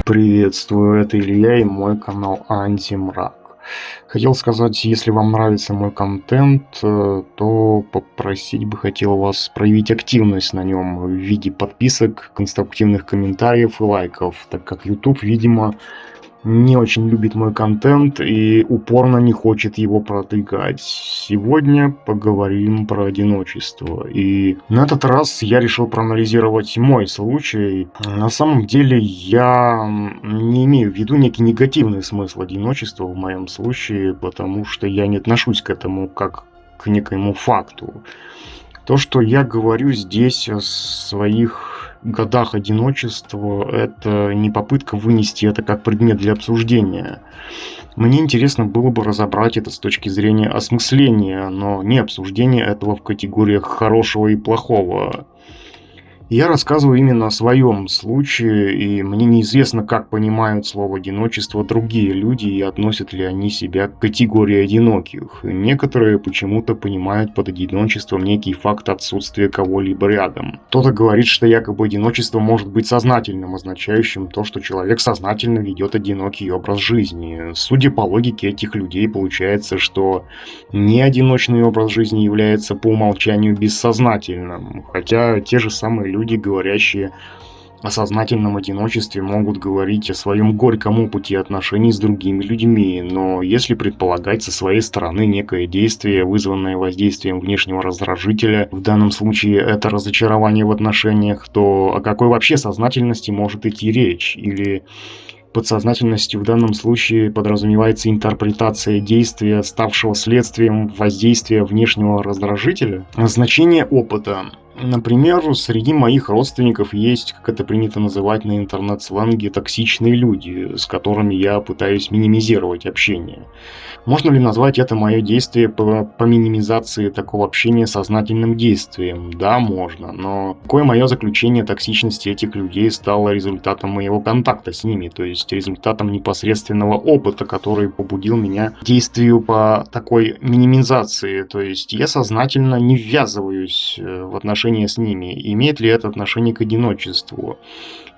Приветствую, это Илья и мой канал Антимрак. Хотел сказать, если вам нравится мой контент, то попросить бы хотел вас проявить активность на нем в виде подписок, конструктивных комментариев и лайков, так как YouTube, видимо, не очень любит мой контент и упорно не хочет его продвигать. Сегодня поговорим про одиночество. И на этот раз я решил проанализировать мой случай. На самом деле я не имею в виду некий негативный смысл одиночества в моем случае, потому что я не отношусь к этому как к некоему факту. То, что я говорю здесь о своих годах одиночества, это не попытка вынести это как предмет для обсуждения. Мне интересно было бы разобрать это с точки зрения осмысления, но не обсуждения этого в категориях хорошего и плохого. Я рассказываю именно о своем случае, и мне неизвестно, как понимают слово «одиночество» другие люди и относят ли они себя к категории одиноких. Некоторые почему-то понимают под одиночеством некий факт отсутствия кого-либо рядом. Кто-то говорит, что якобы одиночество может быть сознательным, означающим то, что человек сознательно ведет одинокий образ жизни. Судя по логике этих людей, получается, что неодиночный образ жизни является по умолчанию бессознательным, хотя те же самые люди, говорящие о сознательном одиночестве, могут говорить о своем горьком опыте отношений с другими людьми, но если предполагать со своей стороны некое действие, вызванное воздействием внешнего раздражителя, в данном случае это разочарование в отношениях, то о какой вообще сознательности может идти речь? Или под сознательностью в данном случае подразумевается интерпретация действия, ставшего следствием воздействия внешнего раздражителя? Значение опыта. Например, среди моих родственников есть, как это принято называть на интернет-сленге, токсичные люди, с которыми я пытаюсь минимизировать общение. Можно ли назвать это мое действие по минимизации такого общения сознательным действием? Да, можно, но какое мое заключение токсичности этих людей стало результатом моего контакта с ними, то есть результатом непосредственного опыта, который побудил меня к действию по такой минимизации, то есть я сознательно не ввязываюсь в отношения с ними. Имеет ли это отношение к одиночеству,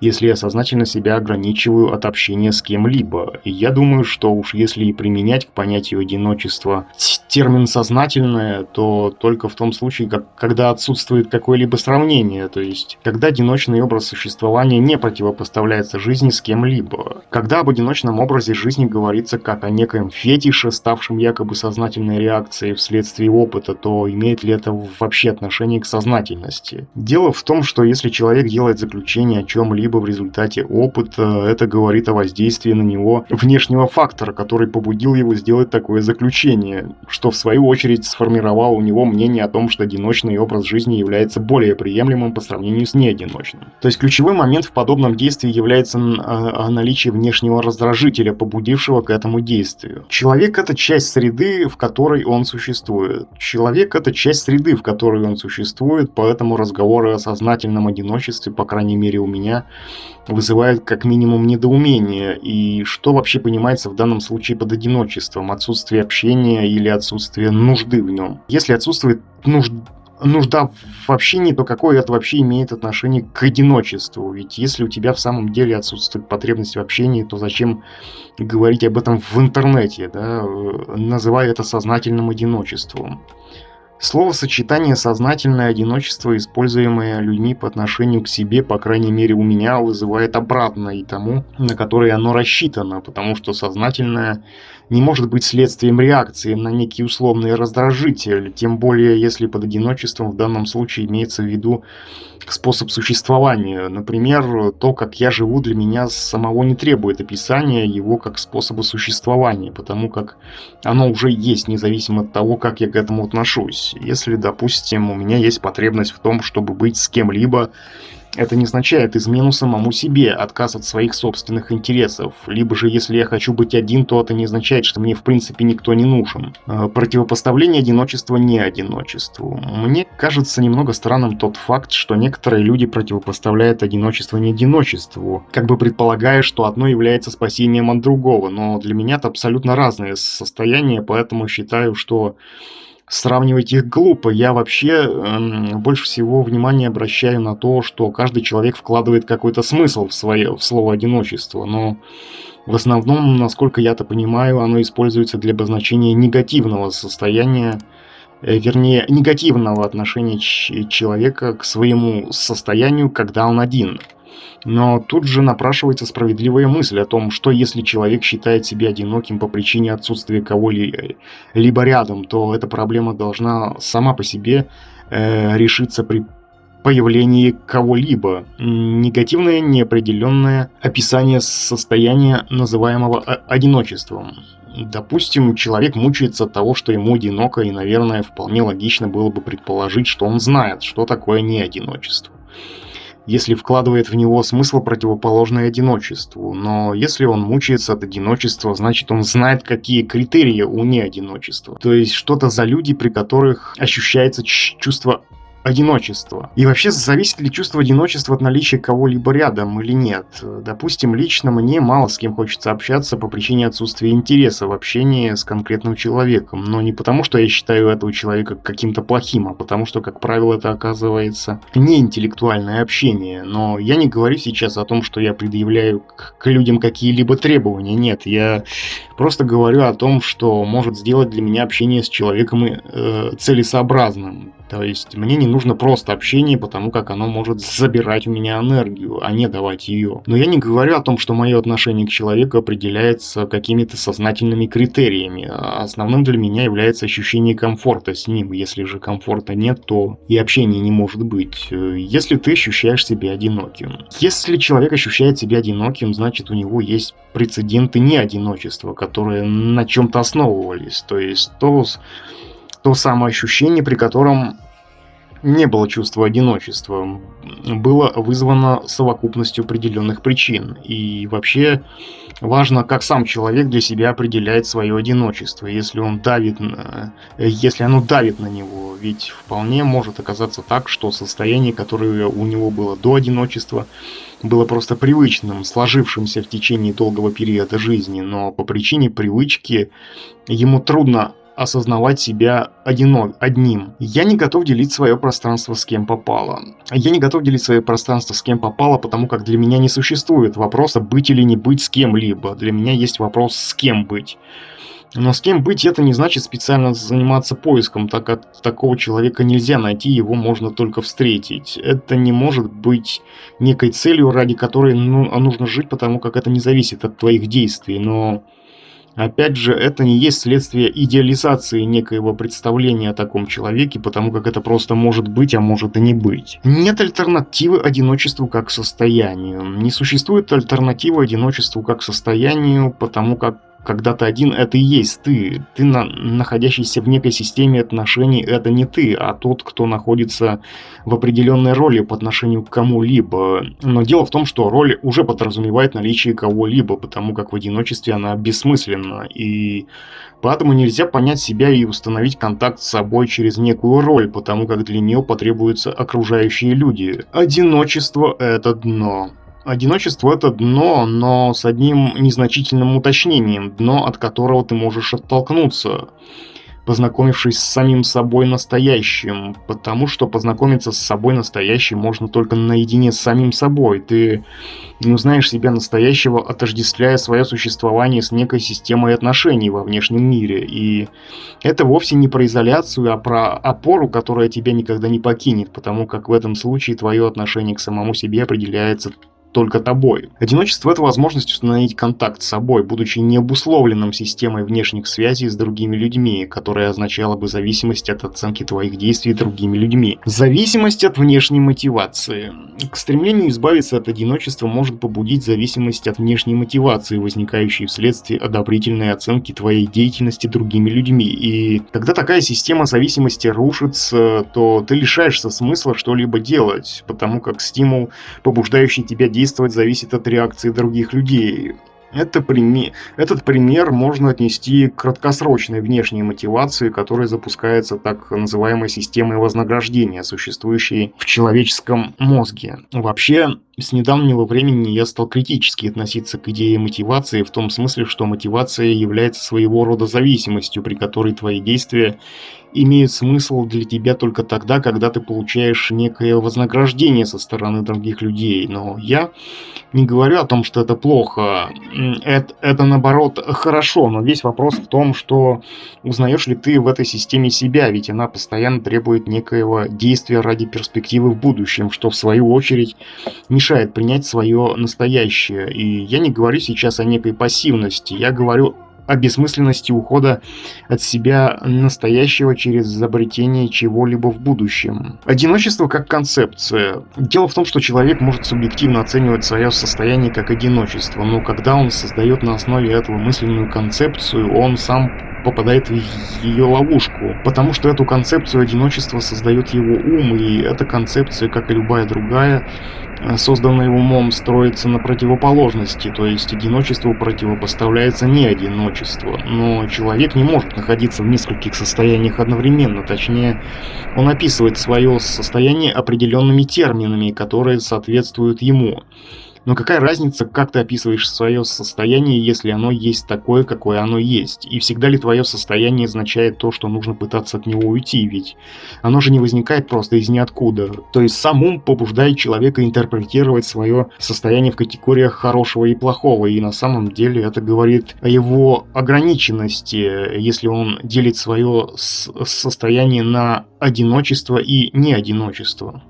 если я сознательно себя ограничиваю от общения с кем-либо? И я думаю, что уж если и применять к понятию одиночества термин «сознательное», то только в том случае, когда отсутствует какое-либо сравнение, то есть когда одиночный образ существования не противопоставляется жизни с кем-либо. Когда об одиночном образе жизни говорится как о некоем фетише, ставшем якобы сознательной реакцией вследствие опыта, то имеет ли это вообще отношение к сознательности? Дело в том, что если человек делает заключение о чем-либо в результате опыта, это говорит о воздействии на него внешнего фактора, который побудил его сделать такое заключение, что в свою очередь сформировало у него мнение о том, что одиночный образ жизни является более приемлемым по сравнению с неодиночным. То есть ключевой момент в подобном действии является наличие внешнего раздражителя, побудившего к этому действию. Человек — это часть среды, в которой он существует. Человек — это часть среды, в которой он существует, поэтому разговоры о сознательном одиночестве, по крайней мере у меня, вызывают как минимум недоумение. И что вообще понимается в данном случае под одиночеством? Отсутствие общения или отсутствие нужды в нем? Если отсутствует нужда в общении, то какое это вообще имеет отношение к одиночеству? Ведь если у тебя в самом деле отсутствует потребность в общении, то зачем говорить об этом в интернете, да, называя это сознательным одиночеством? Словосочетание «сознательное одиночество», используемое людьми по отношению к себе, по крайней мере у меня, вызывает обратное и тому, на которое оно рассчитано, потому что сознательное не может быть следствием реакции на некий условный раздражитель, тем более если под одиночеством в данном случае имеется в виду способ существования. Например, то, как я живу, для меня самого не требует описания его как способа существования, потому как оно уже есть, независимо от того, как я к этому отношусь. Если, допустим, у меня есть потребность в том, чтобы быть с кем-либо, это не означает измену самому себе, отказ от своих собственных интересов. Либо же, если я хочу быть один, то это не означает, что мне в принципе никто не нужен. Противопоставление одиночества не одиночеству. Мне кажется немного странным тот факт, что некоторые люди противопоставляют одиночество не одиночеству, как бы предполагая, что одно является спасением от другого. Но для меня это абсолютно разные состояния, поэтому считаю, что Сравнивать их глупо. Я вообще больше всего внимания обращаю на то, что каждый человек вкладывает какой-то смысл в слово «одиночество», но в основном, насколько я это понимаю, оно используется для обозначения негативного состояния, вернее, негативного отношения человека к своему состоянию, когда он один. Но тут же напрашивается справедливая мысль о том, что если человек считает себя одиноким по причине отсутствия кого-либо рядом, то эта проблема должна сама по себе решиться при появлении кого-либо. Негативное неопределенное описание состояния, называемого одиночеством. Допустим, человек мучается от того, что ему одиноко, и, наверное, вполне логично было бы предположить, что он знает, что такое неодиночество, если вкладывает в него смысл, противоположный одиночеству. Но если он мучается от одиночества, значит, он знает, какие критерии у неодиночества. То есть что-то за люди, при которых ощущается чувство одиночества. И вообще, зависит ли чувство одиночества от наличия кого-либо рядом или нет? Допустим, лично мне мало с кем хочется общаться по причине отсутствия интереса в общении с конкретным человеком. Но не потому, что я считаю этого человека каким-то плохим, а потому что, как правило, это оказывается не интеллектуальное общение. Но я не говорю сейчас о том, что я предъявляю к людям какие-либо требования. Нет, я просто говорю о том, что может сделать для меня общение с человеком целесообразным. То есть мне не нужно просто общение, потому как оно может забирать у меня энергию, а не давать ее. Но я не говорю о том, что мое отношение к человеку определяется какими-то сознательными критериями. Основным для меня является ощущение комфорта с ним. Если же комфорта нет, то и общения не может быть. Если ты ощущаешь себя одиноким. Если человек ощущает себя одиноким, значит, у него есть прецеденты неодиночества, которые на чем-то основывались. То есть то самое ощущение, при котором не было чувства одиночества, было вызвано совокупностью определенных причин. И вообще важно, как сам человек для себя определяет свое одиночество, если оно давит на него. Ведь вполне может оказаться так, что состояние, которое у него было до одиночества, было просто привычным, сложившимся в течение долгого периода жизни, но по причине привычки ему трудно осознавать себя одним. Я не готов делить свое пространство с кем попало. Я не готов делить свое пространство с кем попало, потому как для меня не существует вопроса быть или не быть с кем-либо. Для меня есть вопрос с кем быть. Но с кем быть, это не значит специально заниматься поиском, так как такого человека нельзя найти, его можно только встретить. Это не может быть некой целью, ради которой нужно жить, потому как это не зависит от твоих действий, но опять же, это не есть следствие идеализации некоего представления о таком человеке, потому как это просто может быть, а может и не быть. Нет альтернативы одиночеству как состоянию. Не существует альтернативы одиночеству как состоянию, потому как когда ты один, это и есть ты. Ты, находящийся в некой системе отношений, это не ты, а тот, кто находится в определенной роли по отношению к кому-либо. Но дело в том, что роль уже подразумевает наличие кого-либо, потому как в одиночестве она бессмысленна. И поэтому нельзя понять себя и установить контакт с собой через некую роль, потому как для нее потребуются окружающие люди. Одиночество – это дно. Одиночество – это дно, но с одним незначительным уточнением, дно, от которого ты можешь оттолкнуться, познакомившись с самим собой настоящим, потому что познакомиться с собой настоящим можно только наедине с самим собой. Ты не узнаешь себя настоящего, отождествляя свое существование с некой системой отношений во внешнем мире. И это вовсе не про изоляцию, а про опору, которая тебя никогда не покинет, потому как в этом случае твое отношение к самому себе определяется только тобой. Одиночество – это возможность установить контакт с собой, будучи не обусловленным системой внешних связей с другими людьми, которая означала бы зависимость от оценки твоих действий другими людьми. Зависимость от внешней мотивации. К стремлению избавиться от одиночества может побудить зависимость от внешней мотивации, возникающей вследствие одобрительной оценки твоей деятельности другими людьми. И когда такая система зависимости рушится, то ты лишаешься смысла что-либо делать, потому как стимул, побуждающий тебя действовать, зависит от реакции других людей. Этот пример можно отнести к краткосрочной внешней мотивации, которая запускается так называемой системой вознаграждения, существующей в человеческом мозге. Вообще, с недавнего времени я стал критически относиться к идее мотивации в том смысле, что мотивация является своего рода зависимостью, при которой твои действия имеют смысл для тебя только тогда, когда ты получаешь некое вознаграждение со стороны других людей. Но я не говорю о том, что это плохо. Это наоборот хорошо, но весь вопрос в том, что узнаешь ли ты в этой системе себя, ведь она постоянно требует некоего действия ради перспективы в будущем, что в свою очередь мешает принять свое настоящее. И я не говорю сейчас о некой пассивности, я говорю о бессмысленности ухода от себя настоящего через изобретение чего-либо в будущем. Одиночество как концепция. Дело в том, что человек может субъективно оценивать свое состояние как одиночество, но когда он создает на основе этого мысленную концепцию, он сам попадает в ее ловушку, потому что эту концепцию одиночества создает его ум, и эта концепция, как и любая другая, созданная умом, строится на противоположности, то есть одиночеству противопоставляется не одиночество. Но человек не может находиться в нескольких состояниях одновременно, точнее, он описывает свое состояние определенными терминами, которые соответствуют ему. Но какая разница, как ты описываешь свое состояние, если оно есть такое, какое оно есть? И всегда ли твое состояние означает то, что нужно пытаться от него уйти? Ведь оно же не возникает просто из ниоткуда. То есть сам ум побуждает человека интерпретировать свое состояние в категориях хорошего и плохого. И на самом деле это говорит о его ограниченности, если он делит свое состояние на одиночество и неодиночество.